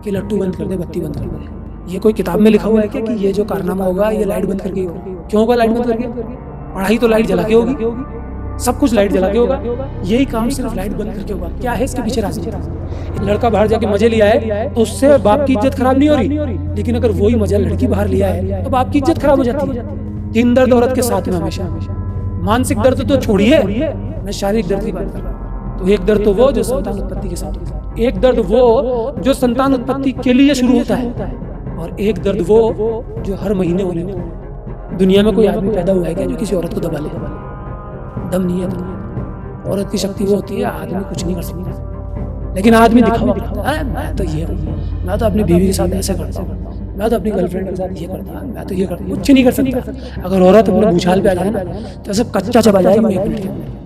कि लट्टू बंद कर दे, बत्ती बंद कर दे। ये कोई किताब में लिखा हुआ है क्या कि ये जो कारनामा होगा ये लाइट बंद करके होगा? क्यों होगा लाइट बंद करके? पढ़ाई तो लाइट जला के होगी, सब कुछ लाइट जला के होगा, यही काम सिर्फ लाइट बंद करके होगा। क्या है इसके पीछे राज? लड़का बाहर जाके मजे लिया है तो उससे बाप की इज्जत खराब नहीं हो रही, लेकिन अगर वही मजा लड़की बाहर लिया है तो बाप की इज्जत खराब हो जाती है। तीन दर्द औरत के साथ में हमेशा, मानसिक दर्द तो छोड़िए, मैं शारीरिक दर्द की बात कर रहा हूँ। तो एक दर्द तो वो जो संतान उत्पत्ति के साथ होता है, एक दर्द वो जो संतान उत्पत्ति के लिए शुरू होता है, और एक दर्द वो जो हर महीने होने होता है। दुनिया में कोई आदमी पैदा हुआ है क्या जो किसी औरत को दबा ले? दम नहीं है। औरत की शक्ति वो होती है, आदमी कुछ नहीं कर सकता, लेकिन आदमी दिखावा करता है, मैं तो ये हूँ, मैं तो अपनी बीवी के साथ ऐसे करता हूँ, मैं तो अपनी गर्लफ्रेंड के साथ ये करता हूँ, मैं तो ये करता हूँ, कुछ नहीं कर सकता। अगर औरत अपने भूचाल पे आ जाए ना तो सब कच्चा चबा जाएगी एक मिनट के अंदर।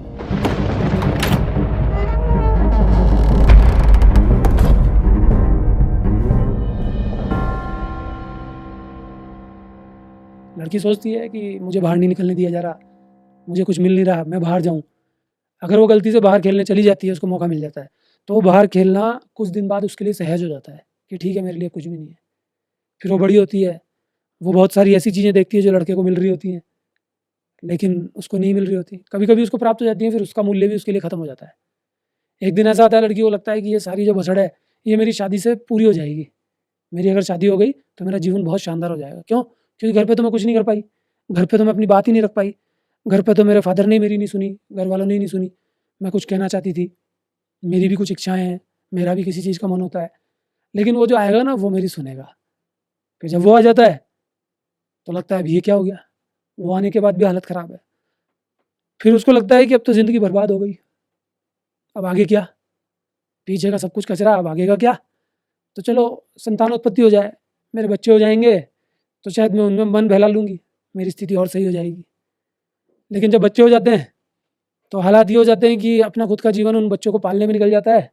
लड़की सोचती है कि मुझे बाहर नहीं निकलने दिया जा रहा, मुझे कुछ मिल नहीं रहा, मैं बाहर जाऊं। अगर वो गलती से बाहर खेलने चली जाती है, उसको मौका मिल जाता है, तो वो बाहर खेलना कुछ दिन बाद उसके लिए सहज हो जाता है कि ठीक है मेरे लिए कुछ भी नहीं है। फिर वो बड़ी होती है, वो बहुत सारी ऐसी चीज़ें देखती है जो लड़के को मिल रही होती हैं, लेकिन उसको नहीं मिल रही होती। कभी कभी उसको प्राप्त हो जाती है, फिर उसका मूल्य भी उसके लिए खत्म हो जाता है। एक दिन ऐसा आता है, लड़की को लगता है कि ये सारी जो भसड़ है ये मेरी शादी से पूरी हो जाएगी, मेरी अगर शादी हो गई तो मेरा जीवन बहुत शानदार हो जाएगा। क्यों? क्योंकि घर पे तो मैं कुछ नहीं कर पाई, घर पे तो मैं अपनी बात ही नहीं रख पाई, घर पे तो मेरे फादर ने मेरी नहीं सुनी, घर वालों ने नहीं सुनी। मैं कुछ कहना चाहती थी, मेरी भी कुछ इच्छाएं हैं, मेरा भी किसी चीज़ का मन होता है, लेकिन वो जो आएगा ना वो मेरी सुनेगा। फिर जब वो आ जाता है तो लगता है अब ये क्या हो गया, वो आने के बाद भी हालत ख़राब है। फिर उसको लगता है कि अब तो ज़िंदगी बर्बाद हो गई, अब आगे क्या, पीछे का सब कुछ कचरा, अब आगे का क्या। तो चलो संतानोत्पत्ति हो जाए, मेरे बच्चे हो जाएंगे तो शायद मैं उनमें मन बहला लूँगी, मेरी स्थिति और सही हो जाएगी। लेकिन जब बच्चे हो जाते हैं तो हालात ये हो जाते हैं कि अपना खुद का जीवन उन बच्चों को पालने में निकल जाता है,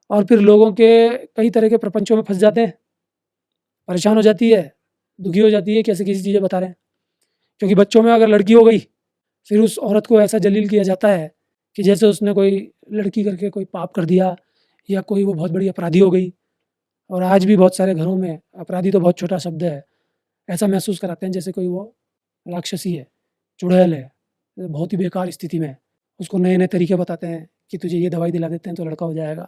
और फिर लोगों के कई तरह के प्रपंचों में फंस जाते हैं, परेशान हो जाती है, दुखी हो जाती है, कैसे कैसी चीज़ें बता रहे हैं। क्योंकि बच्चों में अगर लड़की हो गई, फिर उस औरत को ऐसा जलील किया जाता है कि जैसे उसने कोई लड़की करके कोई पाप कर दिया, या कोई वो बहुत बड़ी अपराधी हो गई। और आज भी बहुत सारे घरों में अपराधी तो बहुत छोटा शब्द है, ऐसा महसूस कराते हैं जैसे कोई वो राक्षसी है, चुड़ैल है, बहुत ही बेकार स्थिति में है। उसको नए नए तरीके बताते हैं कि तुझे ये दवाई दिला देते हैं तो लड़का हो जाएगा।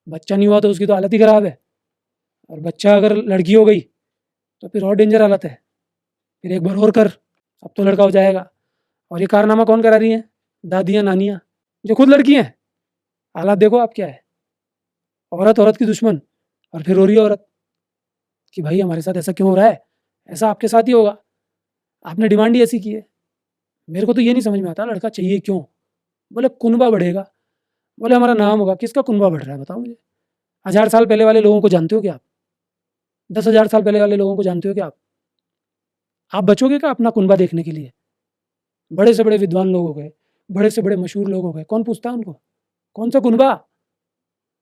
बच्चा नहीं हुआ तो उसकी तो हालत ही ख़राब है, और बच्चा अगर लड़की हो गई तो फिर और डेंजर हालत है। फिर एक बार और कर, अब तो लड़का हो जाएगा। और ये कारनामा कौन करा रही हैं? दादियाँ नानियाँ, जो खुद लड़की हैं। हालात देखो आप क्या है, औरत औरत की दुश्मन, और फिर रो रही है औरत कि भाई हमारे साथ ऐसा क्यों हो रहा है, ऐसा आपके साथ ही होगा, आपने डिमांड ही ऐसी की है। मेरे को तो ये नहीं समझ में आता लड़का चाहिए क्यों। बोले कुनबा बढ़ेगा, बोले हमारा नाम होगा। किसका कुनबा बढ़ रहा है बताओ मुझे? 1000 साल पहले वाले लोगों को जानते हो क्या आप? 10,000 साल पहले वाले लोगों को जानते हो क्या आप बचोगे क्या अपना कुनबा देखने के लिए? बड़े से बड़े विद्वान लोग हो गए, बड़े से बड़े मशहूर लोग हो गए, कौन पूछता है उनको कौन सा कुनबा?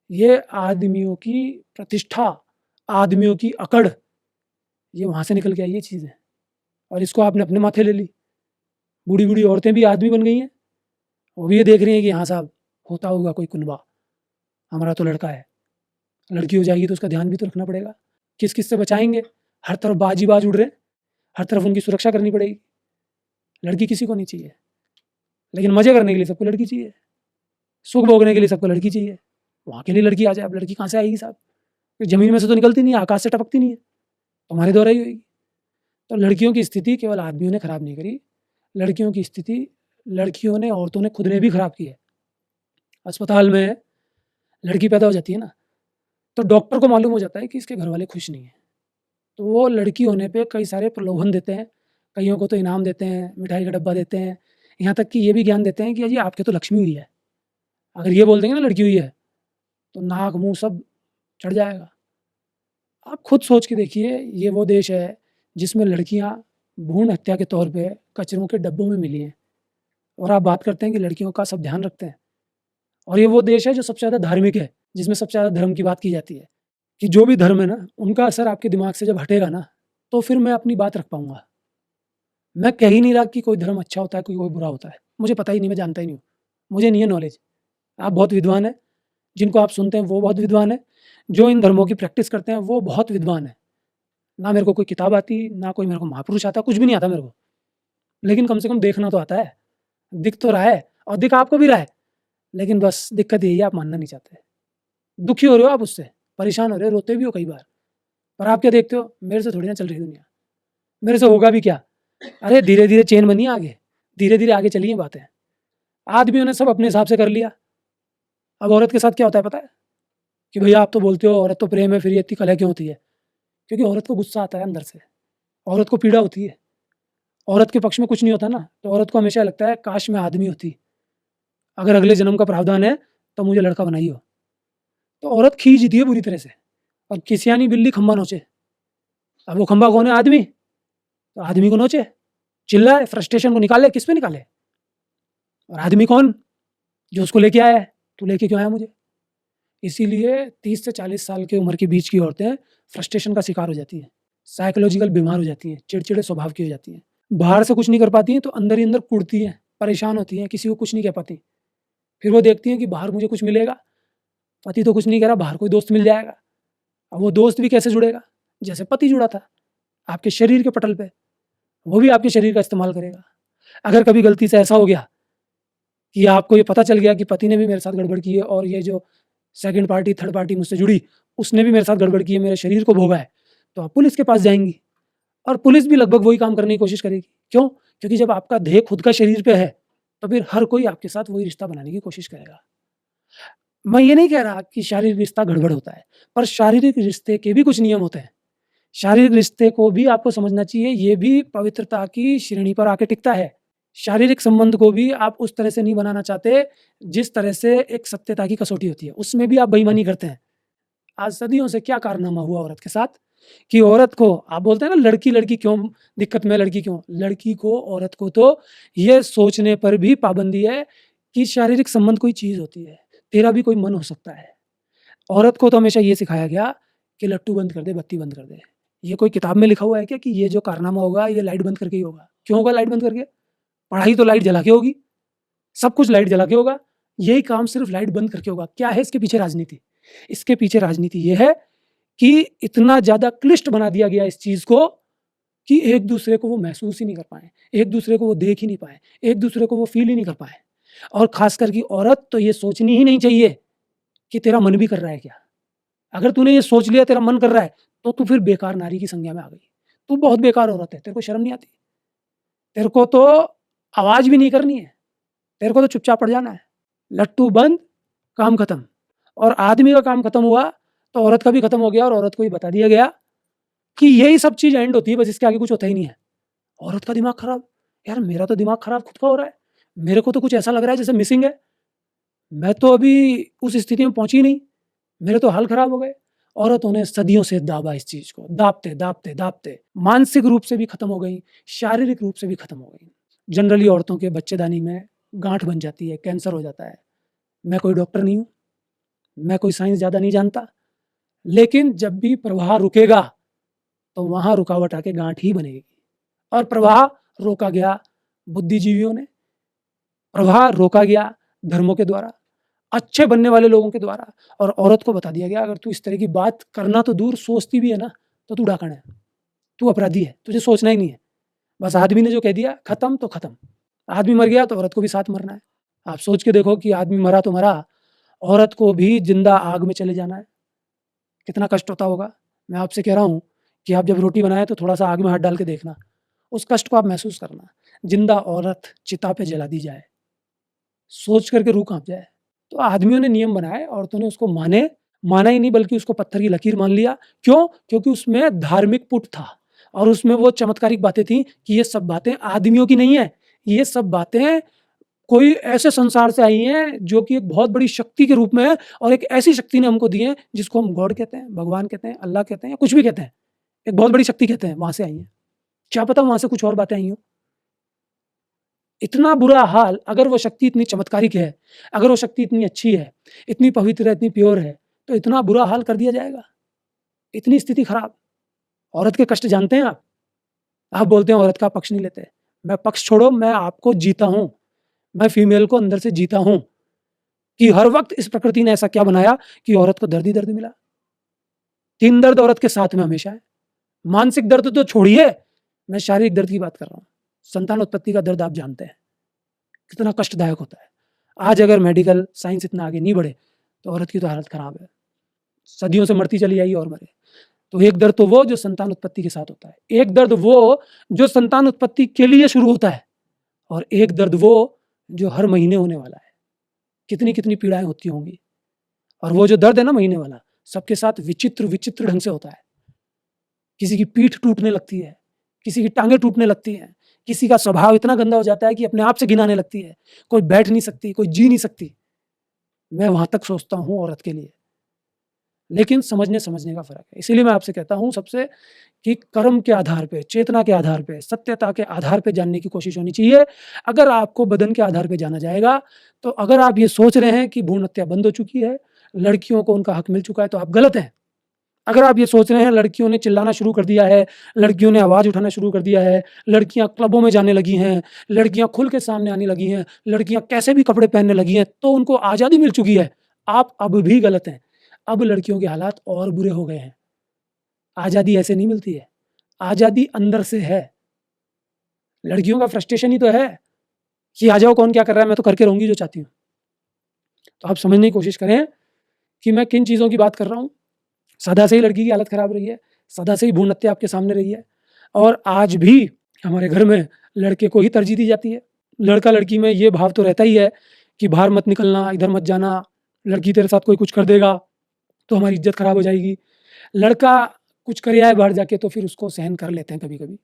ये आदमियों की प्रतिष्ठा, आदमियों की अकड़, ये वहाँ से निकल के आई ये चीज़ है, और इसको आपने अपने माथे ले ली। बूढ़ी बूढ़ी औरतें भी आदमी बन गई हैं, वो भी ये देख रही हैं कि हाँ साहब होता होगा कोई कुनबा, हमारा तो लड़का है, लड़की हो जाएगी तो उसका ध्यान भी तो रखना पड़ेगा। किस किस से बचाएंगे? हर तरफ बाज ही बाज उड़ रहे हैं, हर तरफ उनकी सुरक्षा करनी पड़ेगी। लड़की किसी को नहीं चाहिए, लेकिन मजे करने के लिए सबको लड़की चाहिए, सुख भोगने के लिए सबको लड़की चाहिए। वहाँ के लिए लड़की आ जाए, अब लड़की कहाँ से आएगी साहब? जमीन में से तो निकलती नहीं है, आकाश से टपकती नहीं है, तुम्हारे द्वारा ही होगी। तो लड़कियों की स्थिति केवल आदमियों ने खराब नहीं करी, लड़कियों की स्थिति लड़कियों ने, औरतों ने खुद ने भी खराब की है। अस्पताल में लड़की पैदा हो जाती है ना, तो डॉक्टर को मालूम हो जाता है कि इसके घर वाले खुश नहीं हैं, तो वो लड़की होने पे कई सारे प्रलोभन देते हैं, कईयों को तो इनाम देते हैं, मिठाई का डब्बा देते हैं, यहाँ तक कि ये भी ज्ञान देते हैं कि अजी आपके तो लक्ष्मी हुई है। अगर ये बोल देंगे ना लड़की हुई है तो नाक मुंह सब चढ़ जाएगा। आप खुद सोच के देखिए, ये वो देश है जिसमें लड़कियां भ्रूण हत्या के तौर पे कचरों के डब्बों में मिली हैं, और आप बात करते हैं कि लड़कियों का सब ध्यान रखते हैं। और ये वो देश है जो सबसे ज़्यादा धार्मिक है, जिसमें सबसे ज़्यादा धर्म की बात की जाती है कि जो भी धर्म है ना, उनका असर आपके दिमाग से जब हटेगा ना, तो फिर मैं अपनी बात रख पाऊंगा। मैं कह ही नहीं रहा कि कोई धर्म अच्छा होता है कोई बुरा होता है, मुझे पता ही नहीं, मैं जानता ही नहीं हूँ, मुझे नहीं है नॉलेज। आप बहुत विद्वान हैं, जिनको आप सुनते हैं वो बहुत विद्वान है, जो इन धर्मों की प्रैक्टिस करते हैं वो बहुत विद्वान है। ना मेरे को कोई किताब आती, ना कोई मेरे को महापुरुष आता, कुछ भी नहीं आता मेरे को। लेकिन कम से कम देखना तो आता है, दिख तो रहा है और दिख आपको भी रहा है। लेकिन बस दिक्कत यही है, आप मानना नहीं चाहते। दुखी हो रहे हो आप उससे, परेशान हो रहे हो, रोते भी हो कई बार। पर आप क्या देखते हो, मेरे से थोड़ी ना चल रही दुनिया, मेरे से होगा भी क्या। अरे धीरे-धीरे चेन बनी आगे, धीरे-धीरे आगे चली हैं बातें। आदमियों ने सब अपने हिसाब से कर लिया। अब औरत के साथ क्या होता है पता है? कि भैया आप तो बोलते हो औरत तो प्रेम है, फिर ये इतनी कलह क्यों होती है? क्योंकि औरत को गुस्सा आता है अंदर से, औरत को पीड़ा होती है। औरत के पक्ष में कुछ नहीं होता ना, तो औरत को हमेशा लगता है काश मैं आदमी होती। अगर अगले जन्म का प्रावधान है तो मुझे लड़का बनाई हो। तो औरत खींचती है बुरी तरह से, और किसियानी बिल्ली खंबा नोचे। अब वो खंबा कौन है? आदमी। तो आदमी को नोचे, चिल्लाए, फ्रस्ट्रेशन को निकाले। किस पे निकाले? और आदमी कौन? जो उसको लेके आया है। तू लेके क्यों आया मुझे? इसीलिए 30 से 40 साल की उम्र के बीच की औरतें फ्रस्ट्रेशन का शिकार हो जाती हैं, साइकोलॉजिकल बीमार हो जाती हैं, चिड़चिड़े स्वभाव की हो जाती हैं। बाहर से कुछ नहीं कर पाती हैं तो अंदर ही अंदर कुढ़ती हैं, परेशान होती हैं, किसी को कुछ नहीं कह पाती। फिर वो देखती हैं कि बाहर मुझे कुछ मिलेगा, पति तो कुछ नहीं कह रहा, बाहर कोई दोस्त मिल जाएगा। अब वो दोस्त भी कैसे जुड़ेगा? जैसे पति जुड़ा था, आपके शरीर के पटल पे, वो भी आपके शरीर का इस्तेमाल करेगा। अगर कभी गलती से ऐसा हो गया कि आपको ये पता चल गया कि पति ने भी मेरे साथ गड़बड़ की है, और ये जो सेकंड पार्टी, थर्ड पार्टी मुझसे जुड़ी, उसने भी मेरे साथ गड़बड़ की है, मेरे शरीर को भोगा है, तो आप पुलिस के पास जाएँगी, और पुलिस भी लगभग वही काम करने की कोशिश करेगी। क्यों? क्योंकि जब आपका देह खुद का शरीर पे है, तो फिर हर कोई आपके साथ वही रिश्ता बनाने की कोशिश करेगा। मैं ये नहीं कह रहा कि शारीरिक रिश्ता गड़बड़ होता है, पर शारीरिक रिश्ते के भी कुछ नियम होते हैं। शारीरिक रिश्ते को भी आपको समझना चाहिए, ये भी पवित्रता की श्रेणी पर आके टिकता है। शारीरिक संबंध को भी आप उस तरह से नहीं बनाना चाहते, जिस तरह से एक सत्यता की कसौटी होती है, उसमें भी आप बेईमानी करते हैं। आज सदियों से क्या कारनामा हुआ औरत के साथ, कि औरत को आप बोलते हैं ना लड़की क्यों दिक्कत में, लड़की क्यों? लड़की को, औरत को तो ये सोचने पर भी पाबंदी है कि शारीरिक संबंध कोई चीज़ होती है, तेरा भी कोई मन हो सकता है। औरत को तो हमेशा ये सिखाया गया कि लट्टू बंद कर दे, बत्ती बंद कर दे। ये कोई किताब में लिखा हुआ है क्या कि ये जो कारनामा होगा ये लाइट बंद करके ही होगा? क्यों होगा लाइट बंद करके? पढ़ाई तो लाइट जला के होगी, सब कुछ लाइट जला के होगा, यही काम सिर्फ लाइट बंद करके होगा। क्या है इसके पीछे राजनीति? इसके पीछे राजनीति ये है कि इतना ज़्यादा क्लिष्ट बना दिया गया इस चीज़ को कि एक दूसरे को वो महसूस ही नहीं कर पाएँ, एक दूसरे को वो देख ही नहीं पाएँ, एक दूसरे को वो फ़ील ही नहीं कर पाएँ। और ख़ासकर कि औरत तो ये सोचनी ही नहीं चाहिए कि तेरा मन भी कर रहा है क्या? अगर तूने ये सोच लिया तेरा मन कर रहा है, तो तू फिर बेकार नारी की संज्ञा में आ गई। तू बहुत बेकार औरत है, तेरे को शर्म नहीं आती? तेरे को तो आवाज़ भी नहीं करनी है, तेरे को तो चुपचाप पड़ जाना है। लट्टू बंद, काम खत्म। और आदमी का काम खत्म हुआ, तो औरत का भी खत्म हो गया, और औरत को ये बता दिया गया कि यही सब चीज़ एंड होती है, बस इसके आगे कुछ होता ही नहीं है। औरत का दिमाग खराब, यार मेरा तो दिमाग खराब खुद का हो रहा है। मेरे को तो कुछ ऐसा लग रहा है जैसे मिसिंग है। मैं तो अभी उस स्थिति में पहुँची नहीं, मेरे तो हाल खराब हो गए। औरतों ने सदियों से दाबा इस चीज़ को, दाबते मानसिक रूप से भी खत्म हो गई, शारीरिक रूप से भी खत्म हो गई। जनरली औरतों के बच्चेदानी में गाँठ बन जाती है, कैंसर हो जाता है। मैं कोई डॉक्टर नहीं हूँ, मैं कोई साइंस ज़्यादा नहीं जानता, लेकिन जब भी प्रवाह रुकेगा, तो वहाँ रुकावट आके गाँठ ही बनेगी। और प्रवाह रोका गया बुद्धिजीवियों ने, प्रवाह रोका गया धर्मों के द्वारा, अच्छे बनने वाले लोगों के द्वारा, और औरत को बता दिया गया अगर तू इस तरह की बात करना तो दूर, सोचती भी है ना, तो तू डाकण है, तू अपराधी है, तुझे सोचना ही नहीं है। बस आदमी ने जो कह दिया खत्म तो खत्म। आदमी मर गया तो औरत को भी साथ मरना है। आप सोच के देखो कि आदमी मरा तो मरा, औरत को भी जिंदा आग में चले जाना है, कितना कष्ट होता होगा। मैं आपसे कह रहा हूँ कि आप जब रोटी बनाए तो थोड़ा सा आग में हाथ डाल के देखना, उस कष्ट को आप महसूस करना। जिंदा औरत चिता पे जला दी जाए, सोच करके रूह कांप जाए। तो आदमियों ने नियम बनाए, औरतों ने उसको माना ही नहीं बल्कि उसको पत्थर की लकीर मान लिया। क्यों? क्योंकि उसमें धार्मिक पुट था, और उसमें वो चमत्कारिक बातें थी कि ये सब बातें आदमियों की नहीं है, ये सब बातें कोई ऐसे संसार से आई हैं जो कि एक बहुत बड़ी शक्ति के रूप में है, और एक ऐसी शक्ति ने हमको दी है जिसको हम गॉड कहते हैं, भगवान कहते हैं, अल्लाह कहते हैं, या कुछ भी कहते हैं, एक बहुत बड़ी शक्ति कहते हैं, वहां से आई है। क्या पता वहां से कुछ और बातें आई हो। इतना बुरा हाल, अगर वो शक्ति इतनी चमत्कारिक है, अगर वो शक्ति इतनी अच्छी है, इतनी पवित्र है, इतनी प्योर है, तो इतना बुरा हाल कर दिया जाएगा, इतनी स्थिति खराब। औरत के कष्ट जानते हैं आप बोलते हैं औरत का पक्ष नहीं लेते। मैं पक्ष छोड़ो, मैं आपको जीता हूं, मैं फीमेल को अंदर से जीता हूं कि हर वक्त इस प्रकृति ने ऐसा क्या बनाया कि औरत को दर्द ही दर्द मिला। तीन दर्द औरत के साथ में हमेशा है। मानसिक दर्द तो छोड़िए, मैं शारीरिक दर्द की बात कर रहा हूँ। संतान उत्पत्ति का दर्द आप जानते हैं कितना कष्टदायक होता है। आज अगर मेडिकल साइंस इतना आगे नहीं बढ़े तो औरत की तो हालत खराब है, सदियों से मरती चली आई और मरे। तो एक दर्द तो वो जो संतान उत्पत्ति के साथ होता है, एक दर्द वो जो संतान उत्पत्ति के लिए शुरू होता है, और एक दर्द वो जो हर महीने होने वाला है। कितनी कितनी पीड़ाएं होती होंगी। और वो जो दर्द है ना महीने वाला, सबके साथ विचित्र विचित्र ढंग से होता है। किसी की पीठ टूटने लगती है, किसी की टांगें टूटने लगती हैं, किसी का स्वभाव इतना गंदा हो जाता है कि अपने आप से घिनाने लगती है, कोई बैठ नहीं सकती, कोई जी नहीं सकती। मैं वहां तक सोचता हूँ औरत के लिए। लेकिन समझने का फर्क है। इसीलिए मैं आपसे कहता हूँ सबसे कि कर्म के आधार पे, चेतना के आधार पे, सत्यता के आधार पे जानने की कोशिश होनी चाहिए। अगर आपको बदन के आधार पे जाना जाएगा, तो अगर आप ये सोच रहे हैं कि भ्रूण हत्या बंद हो चुकी है, लड़कियों को उनका हक मिल चुका है, तो आप गलत हैं। अगर आप ये सोच रहे हैं लड़कियों ने चिल्लाना शुरू कर दिया है, लड़कियों ने आवाज उठाना शुरू कर दिया है, लड़कियां क्लबों में जाने लगी हैं, लड़कियां खुल के सामने आने लगी हैं, लड़कियां कैसे भी कपड़े पहनने लगी हैं, तो उनको आजादी मिल चुकी है, आप अब भी गलत हैं। अब लड़कियों के हालात और बुरे हो गए हैं। आजादी ऐसे नहीं मिलती है, आजादी अंदर से है। लड़कियों का फ्रस्ट्रेशन ही तो है कि आ जाओ, कौन क्या कर रहा है, मैं तो करके रहूंगी जो चाहती हूँ। तो आप समझने की कोशिश करें कि मैं किन चीज़ों की बात कर रहा हूँ। सदा से ही लड़की की हालत खराब रही है, सदा से ही भ्रूण हत्या आपके सामने रही है, और आज भी हमारे घर में लड़के को ही तरजीह दी जाती है। लड़का लड़की में ये भाव तो रहता ही है कि बाहर मत निकलना, इधर मत जाना, लड़की तेरे साथ कोई कुछ कर देगा तो हमारी इज्जत खराब हो जाएगी। लड़का कुछ कर आए बाहर जाके तो फिर उसको सहन कर लेते हैं कभी कभी,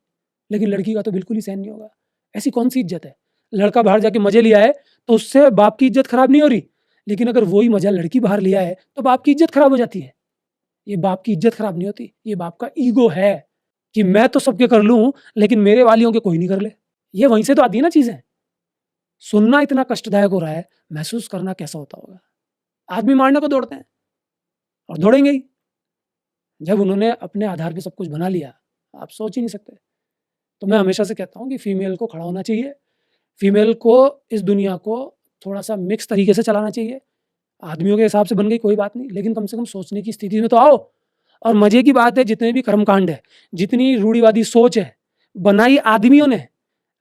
लेकिन लड़की का तो बिल्कुल ही सहन नहीं होगा। ऐसी कौन सी इज्जत है? लड़का बाहर जाके मजे लिया है तो उससे बाप की इज्जत खराब नहीं हो रही, लेकिन अगर वही मजा लड़की बाहर लिया है तो बाप की इज्जत खराब हो जाती है। ये बाप की इज्जत खराब नहीं होती, ये बाप का ईगो है कि मैं तो सबके कर लूं लेकिन मेरे वालियों के कोई नहीं कर ले। ये वहीं से तो आती है ना चीजें। सुनना इतना कष्टदायक हो रहा है, महसूस करना कैसा होता होगा। आदमी मारने को दौड़ते हैं और दौड़ेंगे ही। जब उन्होंने अपने आधार पे सब कुछ बना लिया, आप सोच ही नहीं सकते। तो मैं हमेशा से कहता हूँ कि फीमेल को खड़ा होना चाहिए, फीमेल को इस दुनिया को थोड़ा सा मिक्स तरीके से चलाना चाहिए। आदमियों के हिसाब से बन गई कोई बात नहीं, लेकिन कम से कम सोचने की स्थिति में तो आओ। और मजे की बात है, जितने भी कर्मकांड है, जितनी रूढ़िवादी सोच है, बनाई आदमियों ने,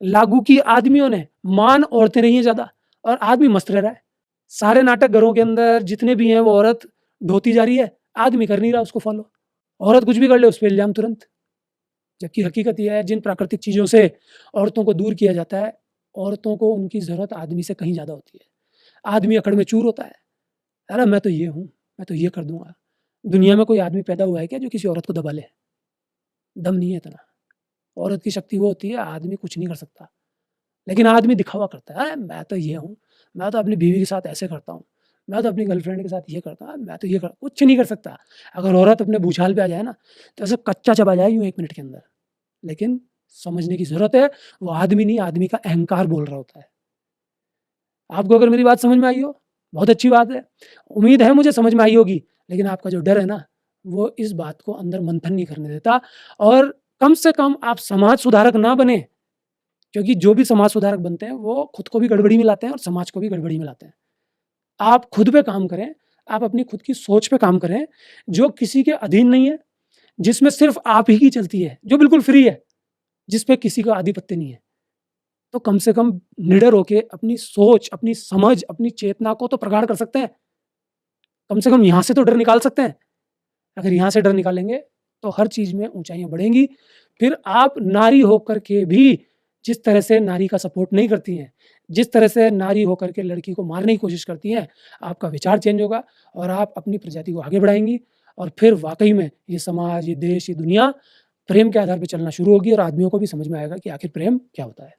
लागू की आदमियों ने, मान औरतें रही हैं ज्यादा, और आदमी मस्त रह रहा है। सारे नाटक घरों के अंदर जितने भी हैं वो औरत ढोती जा रही है, आदमी कर नहीं रहा उसको फॉलो। औरत कुछ भी कर ले उस पर इल्जाम तुरंत। जबकि हकीकत यह है, जिन प्राकृतिक चीजों से औरतों को दूर किया जाता है, औरतों को उनकी जरूरत आदमी से कहीं ज्यादा होती है। आदमी अकड़ में चूर होता है, अरे मैं तो ये हूँ, मैं तो ये कर दूंगा। दुनिया में कोई आदमी पैदा हुआ है क्या जो किसी औरत को दबा ले? दम नहीं है इतना। औरत की शक्ति वो होती है, आदमी कुछ नहीं कर सकता। लेकिन आदमी दिखावा करता है, अरे मैं तो ये हूँ, मैं तो अपनी बीवी के साथ ऐसे करता हूँ, मैं तो अपनी गर्लफ्रेंड के साथ ये करता हूँ, मैं तो ये कर, कुछ नहीं कर सकता। अगर औरत अपने भूचाल पे आ जाए ना, तो ऐसे कच्चा चबा जाए यूँ 1 मिनट के अंदर। लेकिन समझने की जरूरत है, वो आदमी नहीं, आदमी का अहंकार बोल रहा होता है। आपको अगर मेरी बात समझ में आई हो, बहुत अच्छी बात है। उम्मीद है मुझे समझ में आई होगी। लेकिन आपका जो डर है ना, वो इस बात को अंदर मंथन नहीं करने देता। और कम से कम आप समाज सुधारक ना बने, क्योंकि जो भी समाज सुधारक बनते हैं वो खुद को भी गड़बड़ी में लाते हैं और समाज को भी गड़बड़ी में लाते हैं। आप खुद पे काम करें, आप अपनी खुद की सोच पे काम करें, जो किसी के अधीन नहीं है, जिसमें सिर्फ आप ही की चलती है, जो बिल्कुल फ्री है, जिसपे किसी का आधिपत्य नहीं है। तो कम से कम निडर होके अपनी सोच, अपनी समझ, अपनी चेतना को तो प्रगाढ़ कर सकते हैं। कम से कम यहाँ से तो डर निकाल सकते हैं। अगर यहाँ से डर निकालेंगे तो हर चीज में ऊंचाइयां बढ़ेंगी। फिर आप नारी होकर के भी जिस तरह से नारी का सपोर्ट नहीं करती हैं, जिस तरह से नारी होकर के लड़की को मारने की कोशिश करती हैं, आपका विचार चेंज होगा और आप अपनी प्रजाति को आगे बढ़ाएंगी। और फिर वाकई में ये समाज, ये देश, ये दुनिया प्रेम के आधार पर चलना शुरू होगी और आदमियों को भी समझ में आएगा कि आखिर प्रेम क्या होता है।